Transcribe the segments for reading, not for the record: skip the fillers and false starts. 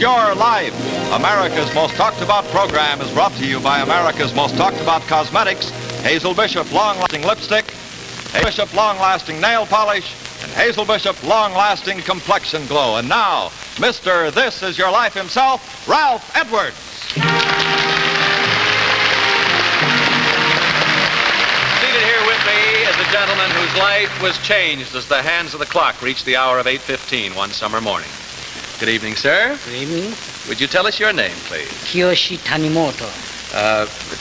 your life. America's most talked about program is brought to you by America's most talked about cosmetics, Hazel Bishop long-lasting lipstick, Hazel Bishop long-lasting nail polish, and Hazel Bishop long-lasting complexion glow. And now, Mr. This Is Your Life himself, Ralph Edwards. Seated here with me is a gentleman whose life was changed as the hands of the clock reached the hour of 8:15 one summer morning. Good evening, sir. Good evening. Would you tell us your name, please? Kiyoshi Tanimoto.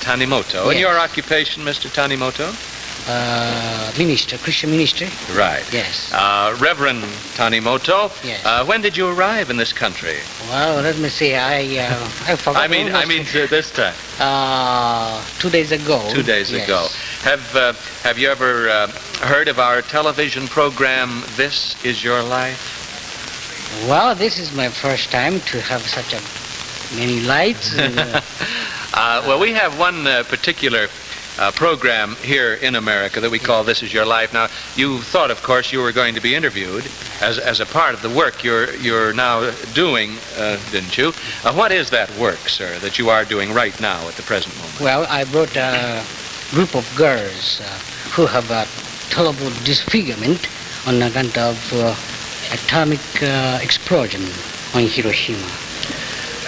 Tanimoto. Yes. And your occupation, Mr. Tanimoto? Minister, Christian minister. Right. Yes. Reverend Tanimoto. Yes. When did you arrive in this country? Well, let me see. I forgot. I mean, this time. 2 days ago. 2 days yes. ago. Have you ever heard of our television program, This Is Your Life? Well, this is my first time to have such many lights. And, well, we have one particular program here in America that we call This Is Your Life. Now, you thought, of course, you were going to be interviewed as a part of the work you're now doing, didn't you? What is that work, sir, that you are doing right now at the present moment? well, I brought a group of girls who have a terrible disfigurement on account of atomic explosion on Hiroshima.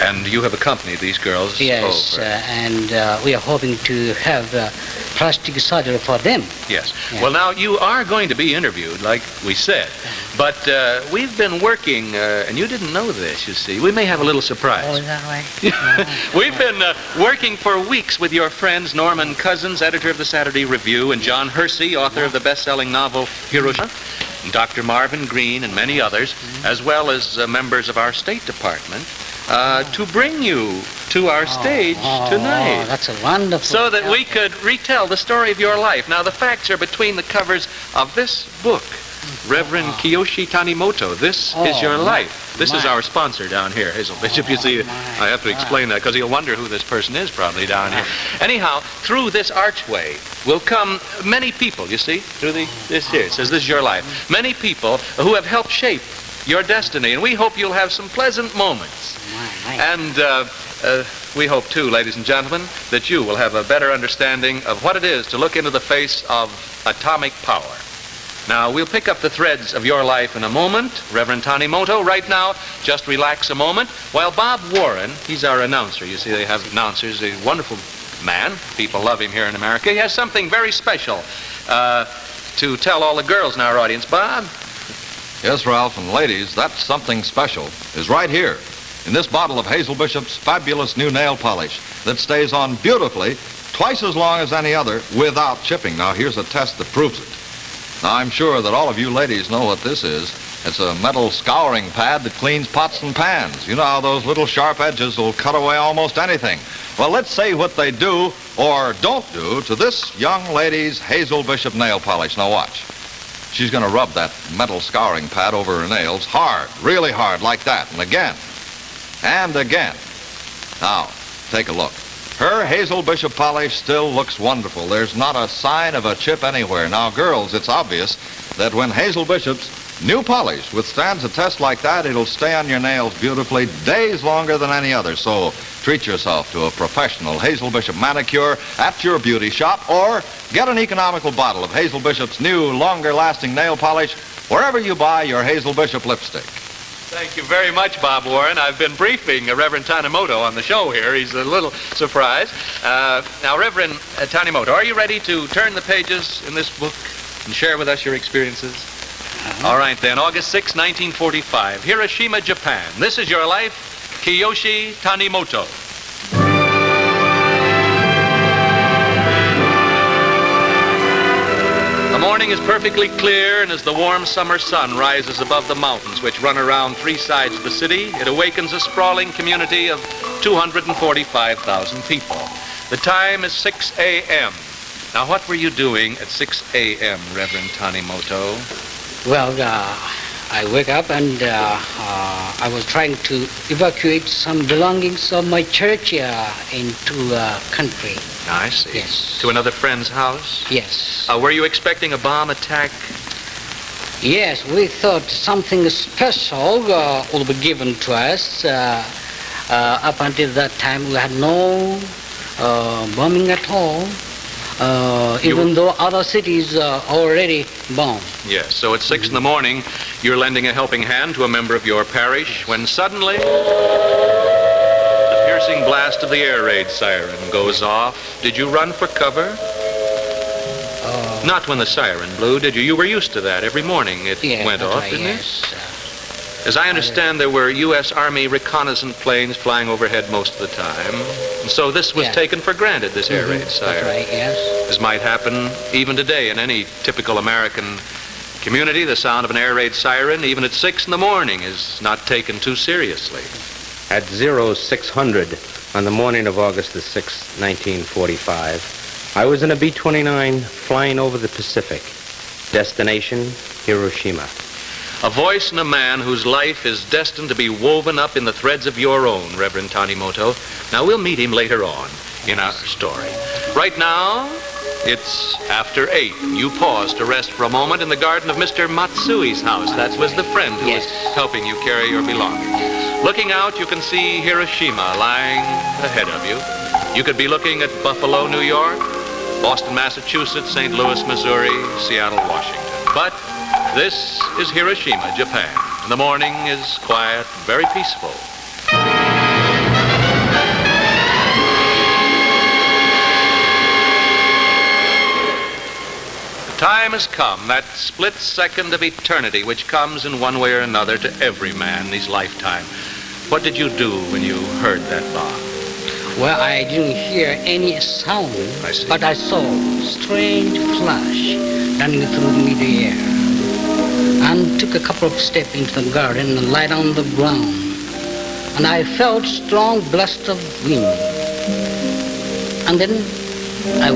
And you have accompanied these girls Yes, over. and we are hoping to have plastic surgery for them. Yes. Yeah. Well, now, you are going to be interviewed, like we said. But we've been working, and you didn't know this, you see. We may have a little surprise. Oh, is that right? We've been working for weeks with your friends Norman Cousins, editor of the Saturday Review, and John Hershey, author of the best-selling novel Hiroshima, and Dr. Marvin Green, and many others, as well as members of our State Department, to bring you to our stage tonight. Oh, that's a wonderful. So that we could retell the story of your life. Now, the facts are between the covers of this book, Reverend Kiyoshi Tanimoto, This Is Your Life. This is our sponsor down here, Hazel Bishop. You see, I have to explain that because he'll wonder who this person is probably down here. Anyhow, through this archway will come many people, you see, through this here. It says, This Is Your Life. Many people who have helped shape your destiny, and we hope you'll have some pleasant moments. And we hope, too, ladies and gentlemen, that you will have a better understanding of what it is to look into the face of atomic power. Now, we'll pick up the threads of your life in a moment. Reverend Tanimoto, right now, just relax a moment. While Bob Warren, he's our announcer. You see, they have announcers, a wonderful man. People love him here in America. He has something very special to tell all the girls in our audience. Bob? Yes, Ralph, and ladies, that something special is right here in this bottle of Hazel Bishop's fabulous new nail polish that stays on beautifully twice as long as any other without chipping. Now, here's a test that proves it. Now, I'm sure that all of you ladies know what this is. It's a metal scouring pad that cleans pots and pans. You know how those little sharp edges will cut away almost anything. Well, let's see what they do or don't do to this young lady's Hazel Bishop nail polish. Now, watch. She's going to rub that metal scouring pad over her nails hard, really hard, like that, and again. And again. Now, take a look. Her Hazel Bishop polish still looks wonderful. There's not a sign of a chip anywhere. Now, girls, it's obvious that when Hazel Bishop's new polish withstands a test like that, it'll stay on your nails beautifully days longer than any other. So treat yourself to a professional Hazel Bishop manicure at your beauty shop, or get an economical bottle of Hazel Bishop's new, longer-lasting nail polish wherever you buy your Hazel Bishop lipstick. Thank you very much, Bob Warren. I've been briefing Reverend Tanimoto on the show here. He's a little surprised. Now, Reverend Tanimoto, are you ready to turn the pages in this book and share with us your experiences? All right, then. August 6, 1945, Hiroshima, Japan. This is your life, Kiyoshi Tanimoto. The morning is perfectly clear, and as the warm summer sun rises above the mountains which run around three sides of the city, it awakens a sprawling community of 245,000 people. The time is 6 a.m. Now, what were you doing at 6 a.m., Reverend Tanimoto? Well, I wake up and I was trying to evacuate some belongings of my church into country. I see. Yes. To another friend's house? Yes. Were you expecting a bomb attack? Yes, we thought something special will be given to us. up until that time we had no bombing at all, even though other cities are already bombed. Yes, so at 6 in the morning, you're lending a helping hand to a member of your parish when suddenly the piercing blast of the air raid siren goes off. Did you run for cover? Not when the siren blew, did you? You were used to that. Every morning it went off, right, didn't yes. it? As I understand, there were U.S. Army reconnaissance planes flying overhead most of the time. And so this was taken for granted, this air raid siren. That's right, yes. As might happen even today in any typical American community, the sound of an air raid siren, even at 6 in the morning, is not taken too seriously. At 0600 on the morning of August the 6th, 1945, I was in a B-29 flying over the Pacific. Destination, Hiroshima. A voice and a man whose life is destined to be woven up in the threads of your own, Reverend Tanimoto. Now, we'll meet him later on in our story. Right now, it's after 8. You pause to rest for a moment in the garden of Mr. Matsui's house. That was the friend who was helping you carry your belongings. Looking out, you can see Hiroshima lying ahead of you. You could be looking at Buffalo, New York, Boston, Massachusetts, St. Louis, Missouri, Seattle, Washington. But this is Hiroshima, Japan. And the morning is quiet, very peaceful. The time has come, that split second of eternity which comes in one way or another to every man in his lifetime. What did you do when you heard that bomb? Well, I didn't hear any sound, but I saw a strange flash running through mid-air and took a couple of steps into the garden and lied on the ground. And I felt strong blast of wind. And then I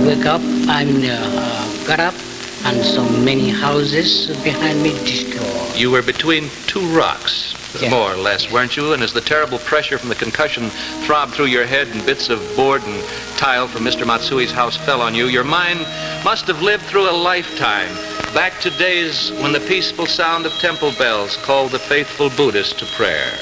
got up and saw many houses behind me destroyed. You were between two rocks, more or less, weren't you? And as the terrible pressure from the concussion throbbed through your head and bits of board and tile from Mr. Matsui's house fell on you, your mind must have lived through a lifetime, back to days when the peaceful sound of temple bells called the faithful Buddhist to prayer.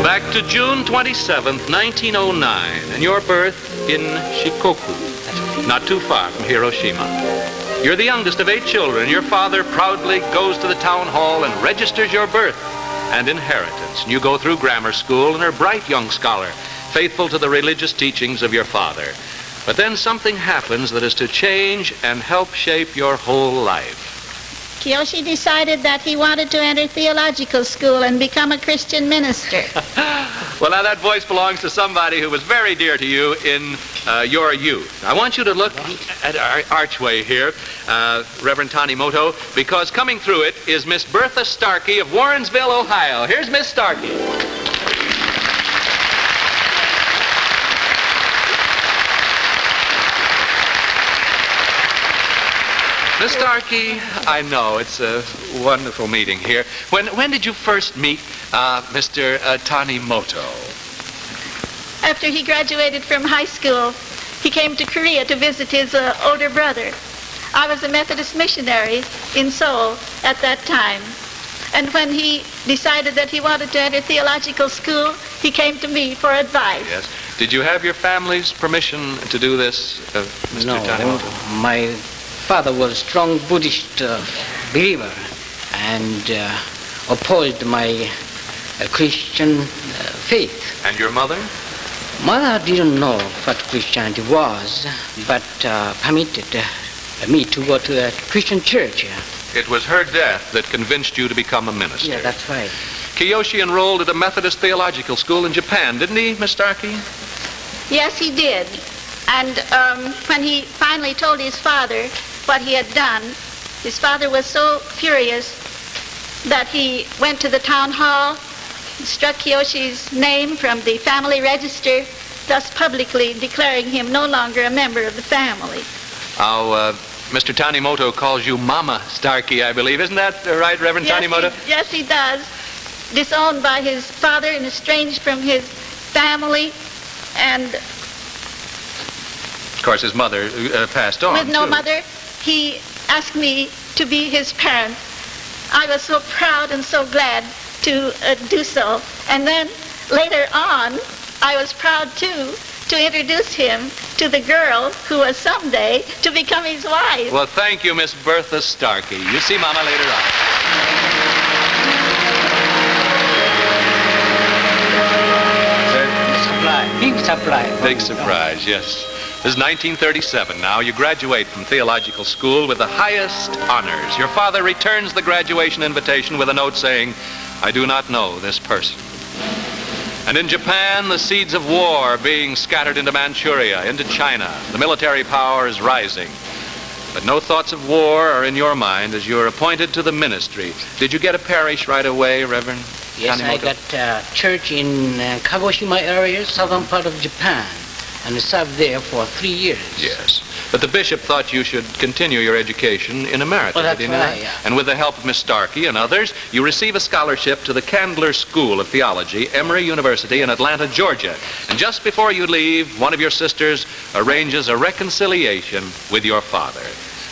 Back to June 27th, 1909, and your birth in Shikoku, not too far from Hiroshima. You're the youngest of 8 children. Your father proudly goes to the town hall and registers your birth and inheritance. And you go through grammar school and are a bright young scholar, faithful to the religious teachings of your father. But then something happens that is to change and help shape your whole life. Kiyoshi decided that he wanted to enter theological school and become a Christian minister. Well, now that voice belongs to somebody who was very dear to you in your youth. I want you to look at our archway here, Reverend Tanimoto, because coming through it is Miss Bertha Starkey of Warrensville, Ohio. Here's Miss Starkey. Miss Starkey, I know it's a wonderful meeting here. When did you first meet Mr. Tanimoto? After he graduated from high school, he came to Korea to visit his older brother. I was a Methodist missionary in Seoul at that time. And when he decided that he wanted to enter theological school, he came to me for advice. Yes. Did you have your family's permission to do this, Mr. Tanimoto? My father was a strong Buddhist believer and opposed my Christian faith. And your mother? Mother didn't know what Christianity was, but permitted me to go to a Christian church. It was her death that convinced you to become a minister. Yeah, that's right. Kiyoshi enrolled at a Methodist theological school in Japan, didn't he, Miss Starkey? Yes, he did. And when he finally told his father what he had done, his father was so furious that he went to the town hall, struck Kiyoshi's name from the family register, thus publicly declaring him no longer a member of the family. Mr. Tanimoto calls you Mama Starkey, I believe. Isn't that right, Reverend Tanimoto? Yes, he does. Disowned by his father and estranged from his family, and of course his mother passed on. with no too. mother, he asked me to be his parent. I was so proud and so glad to do so. And then later on, I was proud too to introduce him to the girl who was someday to become his wife. Well, thank you, Miss Bertha Starkey. You see Mama later on. Big surprise. Big surprise, yes. This is 1937 now. You graduate from theological school with the highest honors. Your father returns the graduation invitation with a note saying, I do not know this person. And in Japan, the seeds of war are being scattered into Manchuria, into China. The military power is rising. But no thoughts of war are in your mind as you're appointed to the ministry. Did you get a parish right away, Reverend Yes, Tanimoto? I got a church in Kagoshima area, southern part of Japan, and served there for 3 years. Yes. But the bishop thought you should continue your education in America. Well, that's did he not? right, yeah. And with the help of Miss Starkey and others, you receive a scholarship to the Candler School of Theology, Emory University in Atlanta, Georgia. And just before you leave, one of your sisters arranges a reconciliation with your father.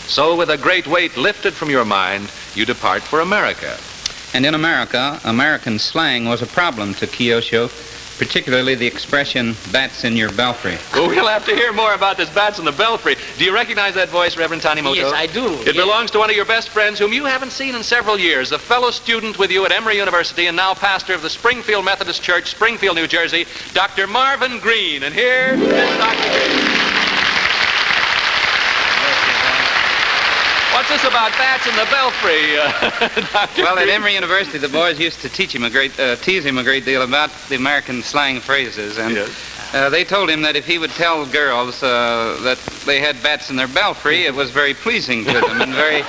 So with a great weight lifted from your mind, you depart for America. And in America, American slang was a problem to Kiyoshi, particularly the expression, bats in your belfry. Well, we'll have to hear more about this bats in the belfry. Do you recognize that voice, Reverend Tanimoto? Yes, I do. It belongs to one of your best friends whom you haven't seen in several years, a fellow student with you at Emory University and now pastor of the Springfield Methodist Church, Springfield, New Jersey, Dr. Marvin Green. And here is Dr. Green. What's this about bats in the belfry, Dr. Well, at Green? Emory University, the boys used to tease him a great deal about the American slang phrases. And Yes. they told him that if he would tell girls that they had bats in their belfry, it was very pleasing to them and very,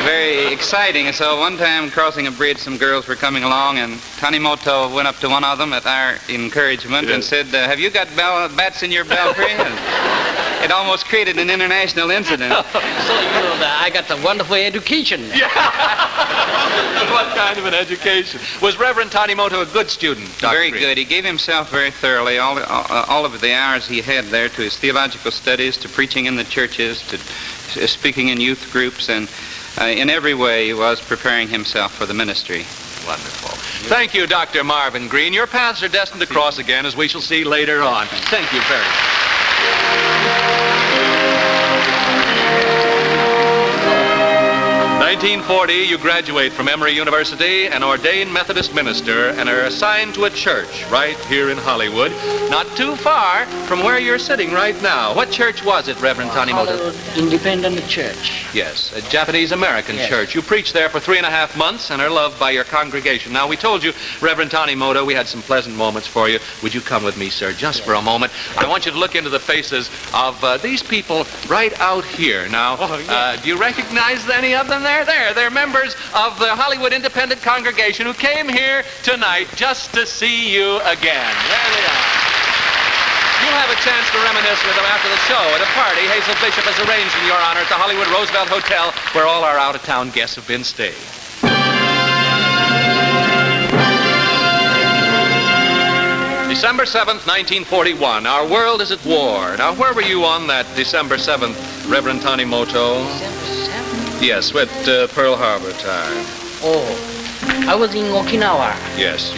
very exciting. And so one time, crossing a bridge, some girls were coming along, and Tanimoto went up to one of them at our encouragement and Yes. said, have you got bats in your belfry? And it almost created an international incident. So, I got a wonderful education. What kind of an education? Was Reverend Tanimoto a good student, Dr. Very Green? good. He gave himself very thoroughly, all of the hours he had there, to his theological studies, to preaching in the churches, to speaking in youth groups, and in every way he was preparing himself for the ministry. Wonderful. Thank you, Dr. Marvin Green. Your paths are destined to cross again, as we shall see later on. Thank you very much. 1940, you graduate from Emory University, an ordained Methodist minister, and are assigned to a church right here in Hollywood, not too far from where you're sitting right now. What church was it, Reverend Tanimoto? Hollywood Independent Church. Yes, a Japanese-American Yes. church. You preached there for 3.5 months and are loved by your congregation. Now, we told you, Reverend Tanimoto, we had some pleasant moments for you. Would you come with me, sir, just for a moment? I want you to look into the faces of these people right out here. Now, do you recognize any of them there? They're members of the Hollywood Independent congregation who came here tonight just to see you again. There they are. You'll have a chance to reminisce with them after the show at a party Hazel Bishop has arranged in your honor at the Hollywood Roosevelt Hotel, where all our out-of-town guests have been staying. December 7th, 1941. Our world is at war. Now, where were you on that December 7th, Reverend Tanimoto? Yes, at Pearl Harbor time. Oh, I was in Okinawa. Yes.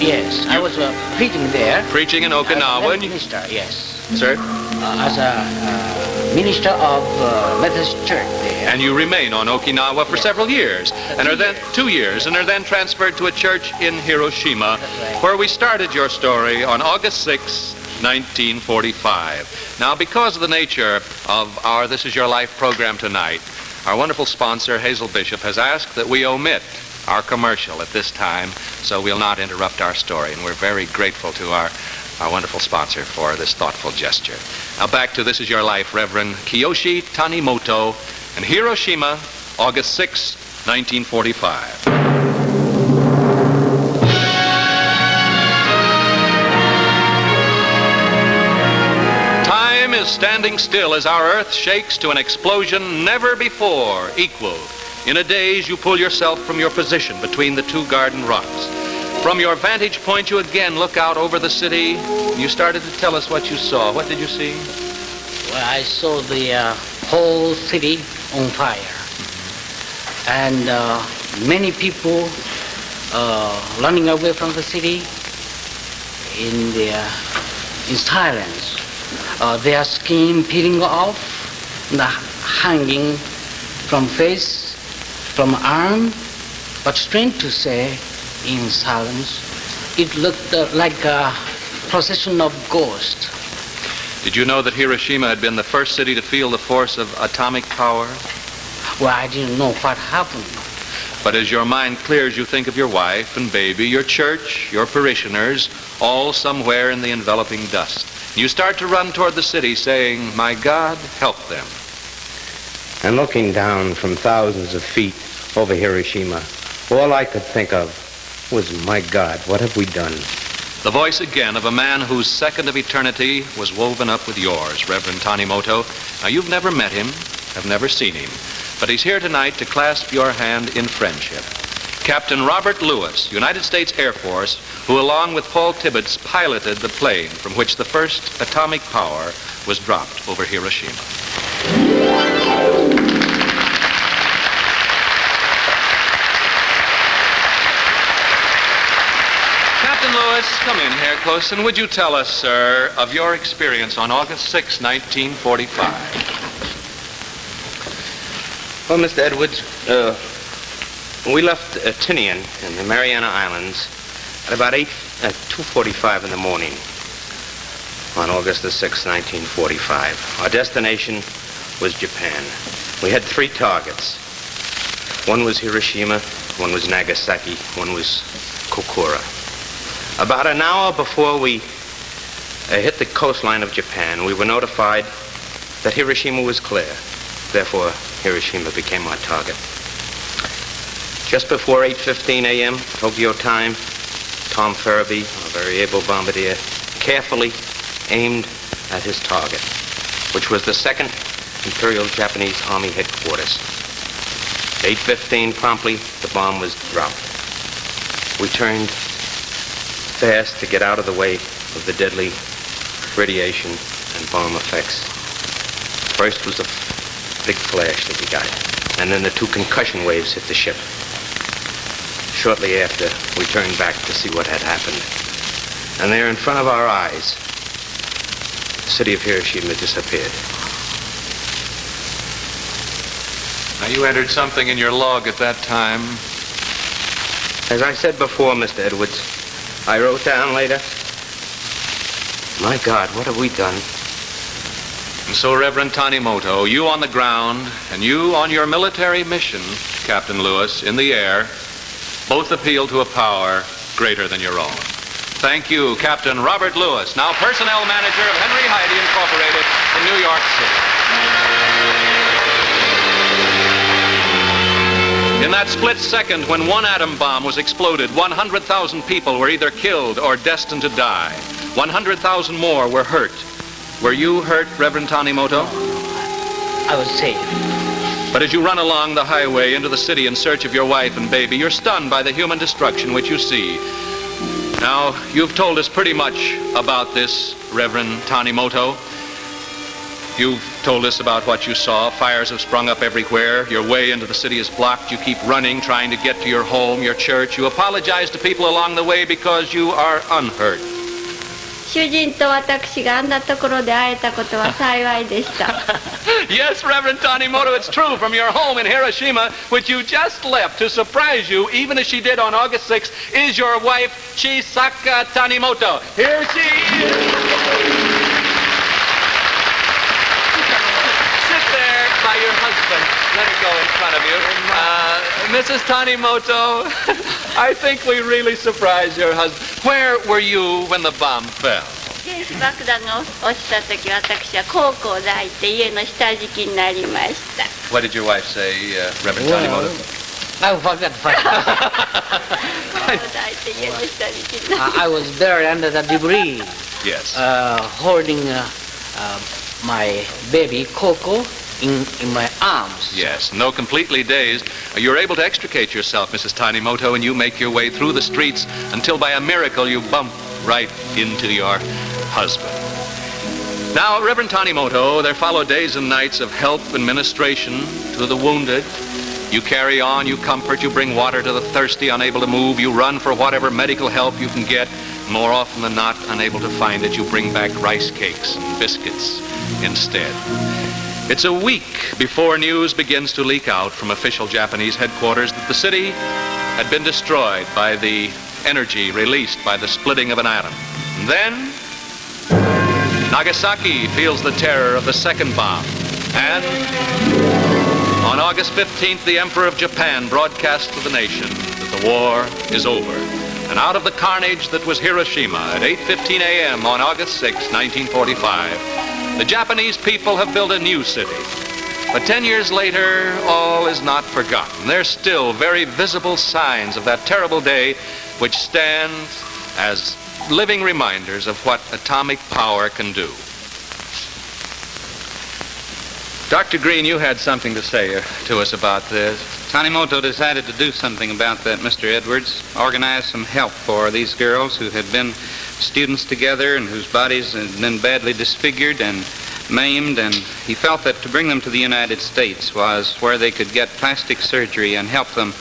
Yes, I was preaching there. Preaching in Okinawa. As a and you- minister, yes. Sir? As a minister of Methodist Church there. And you remain on Okinawa for several years, and are then 2 years, and are then transferred to a church in Hiroshima, where we started your story on August 6, 1945. Now, because of the nature of our This Is Your Life program tonight, our wonderful sponsor, Hazel Bishop, has asked that we omit our commercial at this time, so we'll not interrupt our story, and we're very grateful to our wonderful sponsor for this thoughtful gesture. Now back to This Is Your Life, Reverend Kiyoshi Tanimoto, in Hiroshima, August 6, 1945. Time is standing still as our earth shakes to an explosion never before equaled. In a daze, you pull yourself from your position between the two garden rocks. From your vantage point, you again look out over the city. You started to tell us what you saw. What did you see? Well, I saw the whole city on fire. And many people running away from the city in silence. Their skin peeling off, hanging from face, from arm. But strange to say, in silence, it looked like a procession of ghosts. Did you know that Hiroshima had been the first city to feel the force of atomic power? Well, I didn't know what happened. But as your mind clears, you think of your wife and baby, your church, your parishioners, all somewhere in the enveloping dust. You start to run toward the city saying, "My God, help them." And looking down from thousands of feet over Hiroshima, all I could think of was, my God, what have we done? The voice again of a man whose second of eternity was woven up with yours, Reverend Tanimoto. Now, you've never met him, have never seen him, but he's here tonight to clasp your hand in friendship. Captain Robert Lewis, United States Air Force, who along with Paul Tibbets piloted the plane from which the first atomic power was dropped over Hiroshima. Captain Lewis, come in here close, and would you tell us, sir, of your experience on August 6, 1945? Well, Mr. Edwards, we left Tinian in the Mariana Islands at about 2:45 in the morning on August the 6th, 1945. Our destination was Japan. We had 3 targets. One was Hiroshima, one was Nagasaki, one was Kokura. About an hour before we hit the coastline of Japan, we were notified that Hiroshima was clear. Therefore, Hiroshima became our target. Just before 8:15 a.m. Tokyo time, Tom Farabee, a very able bombardier, carefully aimed at his target, which was the 2nd Imperial Japanese Army headquarters. 8:15 promptly, the bomb was dropped. We turned fast to get out of the way of the deadly radiation and bomb effects. First was a big flash that we got, and then the 2 concussion waves hit the ship. Shortly after, we turned back to see what had happened. And there in front of our eyes, the city of Hiroshima disappeared. Now, you entered something in your log at that time. As I said before, Mr. Edwards, I wrote down later, my God, what have we done? And so, Reverend Tanimoto, you on the ground and you on your military mission, Captain Lewis, in the air, both appeal to a power greater than your own. Thank you, Captain Robert Lewis, now personnel manager of Henry Heide Incorporated in New York City. In that split second when one atom bomb was exploded, 100,000 people were either killed or destined to die. 100,000 more were hurt. Were you hurt, Reverend Tanimoto? I was safe. But as you run along the highway into the city in search of your wife and baby, you're stunned by the human destruction which you see. Now, you've told us pretty much about this, Reverend Tanimoto. You've told us about what you saw. Fires have sprung up everywhere. Your way into the city is blocked. You keep running, trying to get to your home, your church. You apologize to people along the way because you are unhurt. 主人と私があんなところで会えたことは幸いでした。Yes, Reverend Tanimoto, it's true. From your home in Hiroshima, which you just left to surprise you, even as she did on August 6th, is your wife, Chisaka Tanimoto. Here she is. Sit there by your husband. Let her go in front of you. Mrs. Tanimoto, I think we really surprised your husband. Where were you when the bomb fell? 原子爆弾が落ちた時、私は高校で入って家の下敷きになりました。 What did your wife say, Reverend Tanimoto? I forgot. I was buried under the debris. Yes. Holding my baby Koko in my arms. Yes, and though completely dazed, you're able to extricate yourself, Mrs. Tanimoto, and you make your way through the streets until by a miracle you bump right into your husband. Now, Reverend Tanimoto, there follow days and nights of help and ministration to the wounded, You carry on, you comfort, you bring water to the thirsty, unable to move. You run for whatever medical help you can get. More often than not, unable to find it, you bring back rice cakes and biscuits instead. It's a week before news begins to leak out from official Japanese headquarters that the city had been destroyed by the energy released by the splitting of an atom. And then, Nagasaki feels the terror of the second bomb. And on August 15th, the Emperor of Japan broadcasts to the nation that the war is over. And out of the carnage that was Hiroshima at 8:15 a.m. on August 6, 1945, the Japanese people have built a new city. But 10 years later, all is not forgotten. There's still very visible signs of that terrible day which stand as living reminders of what atomic power can do. Dr. Green, you had something to say to us about this. Tanimoto decided to do something about that, Mr. Edwards. Organize some help for these girls who had been students together and whose bodies had been badly disfigured and maimed, and he felt that to bring them to the United States was where they could get plastic surgery and help them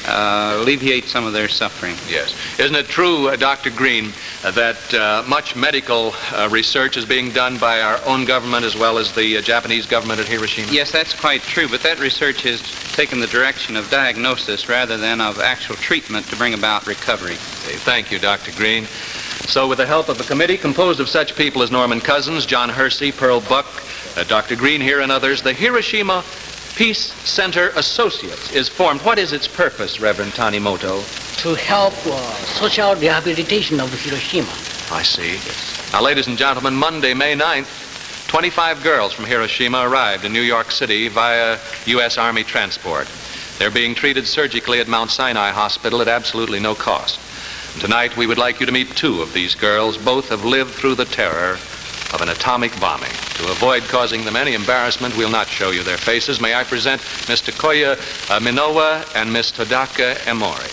alleviate some of their suffering. Yes. Isn't it true, Dr. Green, that much medical research is being done by our own government as well as the Japanese government at Hiroshima? Yes, that's quite true, but that research has taken the direction of diagnosis rather than of actual treatment to bring about recovery. Thank you, Dr. Green. So with the help of a committee composed of such people as Norman Cousins, John Hershey, Pearl Buck, Dr. Green here and others, the Hiroshima Peace Center Associates is formed. What is its purpose, Reverend Tanimoto? To help social rehabilitation of Hiroshima. I see. Now, ladies and gentlemen, Monday, May 9th, 25 girls from Hiroshima arrived in New York City via U.S. Army transport. They're being treated surgically at Mount Sinai Hospital at absolutely no cost. And tonight, we would like you to meet two of these girls. Both have lived through the terror of an atomic bombing. To avoid causing them any embarrassment, we'll not show you their faces. May I present Miss Takoya Minowa and Miss Todaka Emory.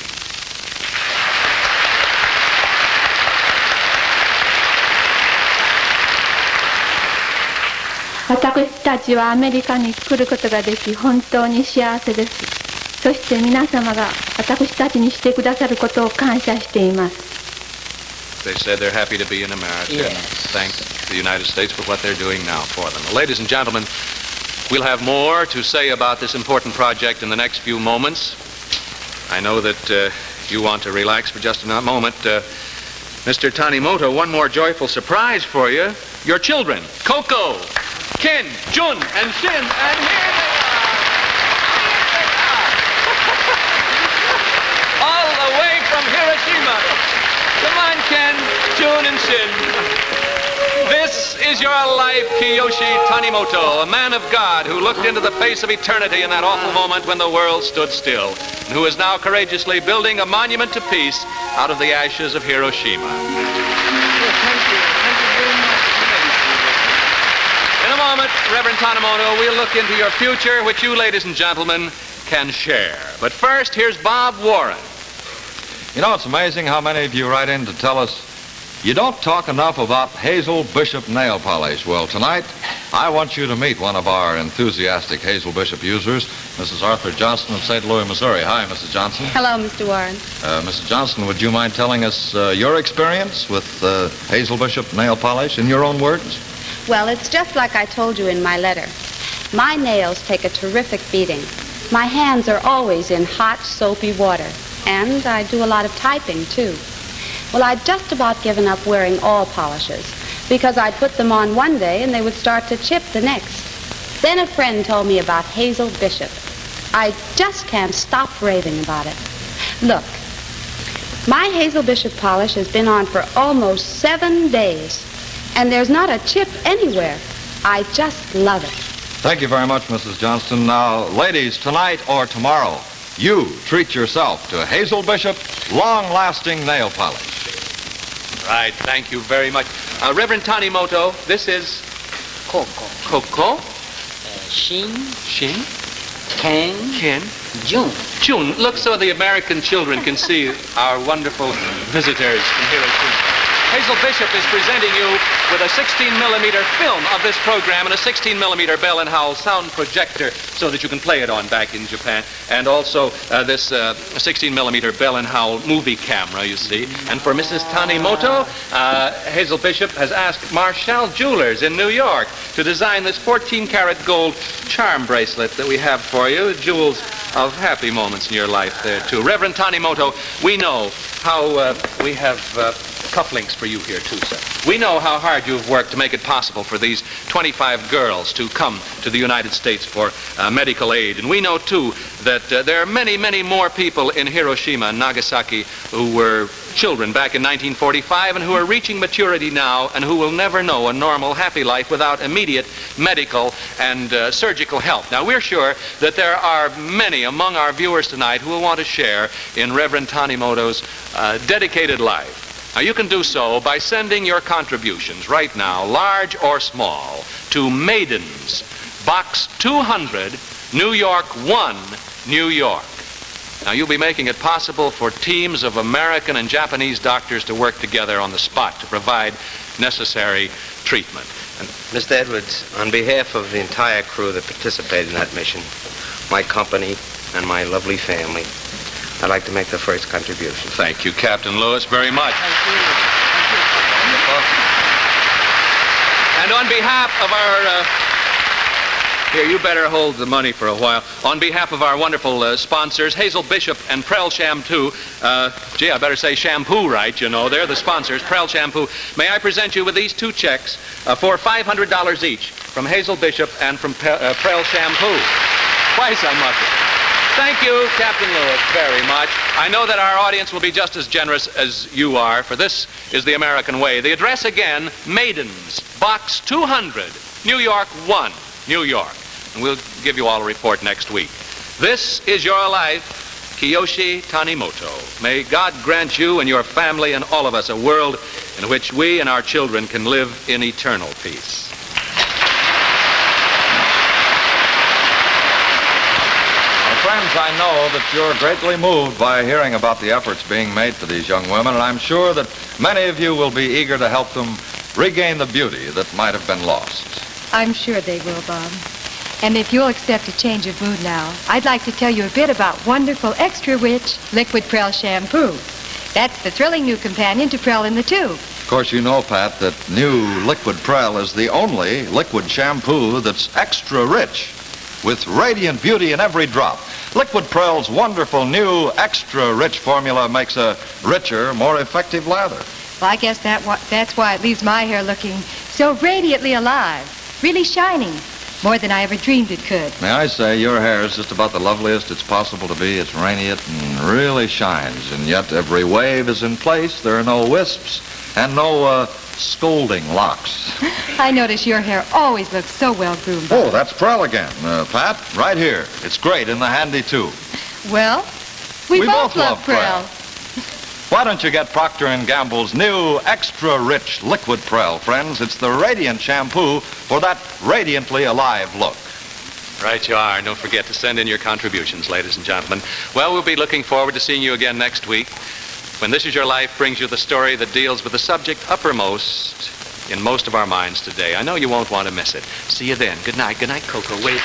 私たちはアメリカに来ることができ本当に幸せです。そして皆様が私たちにしてくださることを感謝しています。They said they're happy to be in America. Yes. And thank the United States for what they're doing now for them. Well, ladies and gentlemen, we'll have more to say about this important project in the next few moments. I know that you want to relax for just a moment. Mr. Tanimoto, one more joyful surprise for you. Your children, Koko, Ken, Jun, and Shin, and here they are. All the way from Hiroshima. Come on, Ken, Jun, and Shin. This is your life, Kiyoshi Tanimoto, a man of God who looked into the face of eternity in that awful moment when the world stood still, and who is now courageously building a monument to peace out of the ashes of Hiroshima. In a moment, Reverend Tanimoto, we'll look into your future, which you, ladies and gentlemen, can share. But first, here's Bob Warren. You know, it's amazing how many of you write in to tell us you don't talk enough about Hazel Bishop nail polish. Well, tonight, I want you to meet one of our enthusiastic Hazel Bishop users, Mrs. Arthur Johnson of St. Louis, Missouri. Hi, Mrs. Johnson. Hello, Mr. Warren. Mrs. Johnson, would you mind telling us your experience with Hazel Bishop nail polish in your own words? Well, it's just like I told you in my letter. My nails take a terrific beating. My hands are always in hot, soapy water. And I do a lot of typing, too. Well, I'd just about given up wearing all polishes because I'd put them on one day and they would start to chip the next. Then a friend told me about Hazel Bishop. I just can't stop raving about it. Look, my Hazel Bishop polish has been on for almost 7 days, and there's not a chip anywhere. I just love it. Thank you very much, Mrs. Johnston. Now, ladies, tonight or tomorrow, you treat yourself to Hazel Bishop long-lasting nail polish. Right, thank you very much. Reverend Tanimoto, this is Koko, Koko, Shin, Shin, Ken, Ken, Jun. Jun. Look so the American children can see our wonderful visitors from Hiroshima. Hazel Bishop is presenting you with a 16mm film of this program and a 16mm Bell & Howell sound projector so that you can play it on back in Japan. And also this 16mm Bell & Howell movie camera, you see. And for Mrs. Tanimoto, Hazel Bishop has asked Marshall Jewelers in New York to design this 14-karat gold charm bracelet that we have for you. Jewels of happy moments in your life there, too. Reverend Tanimoto, we know how we have cufflinks for you here, too, sir. We know how hard you've worked to make it possible for these 25 girls to come to the United States for medical aid. And we know, too, that there are many, many more people in Hiroshima and Nagasaki who were children back in 1945 and who are reaching maturity now and who will never know a normal, happy life without immediate medical and surgical help. Now, we're sure that there are many among our viewers tonight who will want to share in Reverend Tanimoto's dedicated life. Now, you can do so by sending your contributions right now, large or small, to Maidens, Box 200, New York 1, New York. Now, you'll be making it possible for teams of American and Japanese doctors to work together on the spot to provide necessary treatment. And Mr. Edwards, on behalf of the entire crew that participated in that mission, my company and my lovely family, I'd like to make the first contribution. Thank you, Captain Lewis, very much. And on behalf of our... Here, you better hold the money for a while. On behalf of our wonderful sponsors, Hazel Bishop and Prel Shampoo, gee, I better say shampoo right, you know. They're the sponsors, Prel Shampoo. May I present you with these two checks for $500 each from Hazel Bishop and from Prel Shampoo. Twice I much. Thank you, Captain Lewis, very much. I know that our audience will be just as generous as you are, for this is the American way. The address again, Maidens, Box 200, New York 1, New York. And we'll give you all a report next week. This is your life, Kiyoshi Tanimoto. May God grant you and your family and all of us a world in which we and our children can live in eternal peace. Friends, I know that you're greatly moved by hearing about the efforts being made for these young women, and I'm sure that many of you will be eager to help them regain the beauty that might have been lost. I'm sure they will, Bob. And if you'll accept a change of mood now, I'd like to tell you a bit about wonderful, extra-rich Liquid Prel Shampoo. That's the thrilling new companion to Prel in the Tube. Of course, you know, Pat, that new Liquid Prel is the only liquid shampoo that's extra rich, with radiant beauty in every drop. Liquid Prel's wonderful new extra-rich formula makes a richer, more effective lather. Well, I guess that's why it leaves my hair looking so radiantly alive, really shining, more than I ever dreamed it could. May I say, your hair is just about the loveliest it's possible to be. It's radiant and really shines, and yet every wave is in place. There are no wisps and no scolding locks. I notice your hair always looks so well-groomed. Oh, that's Prel again. Pat, right here. It's great in the handy tube. Well, we both love Prel. Why don't you get Procter & Gamble's new extra-rich Liquid Prel, friends? It's the radiant shampoo for that radiantly alive look. Right you are. Don't forget to send in your contributions, ladies and gentlemen. Well, we'll be looking forward to seeing you again next week, when This Is Your Life brings you the story that deals with the subject uppermost in most of our minds today. I know you won't want to miss it. See you then. Good night. Good night, Coco. Wait.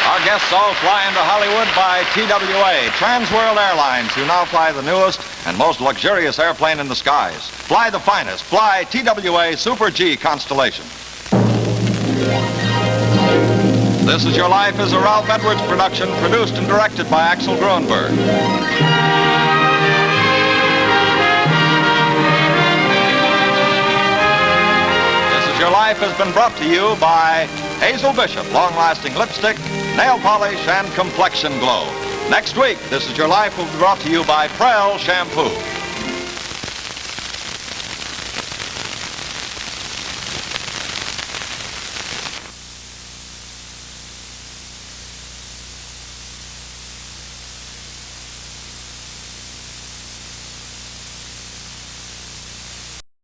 Our guests all fly into Hollywood by TWA, Trans World Airlines, who now fly the newest and most luxurious airplane in the skies. Fly the finest. Fly TWA Super G Constellation. This Is Your Life is a Ralph Edwards production, produced and directed by Axel Grunberg. This Is Your Life has been brought to you by Hazel Bishop, long-lasting lipstick, nail polish, and complexion glow. Next week, This Is Your Life will be brought to you by Prel Shampoo.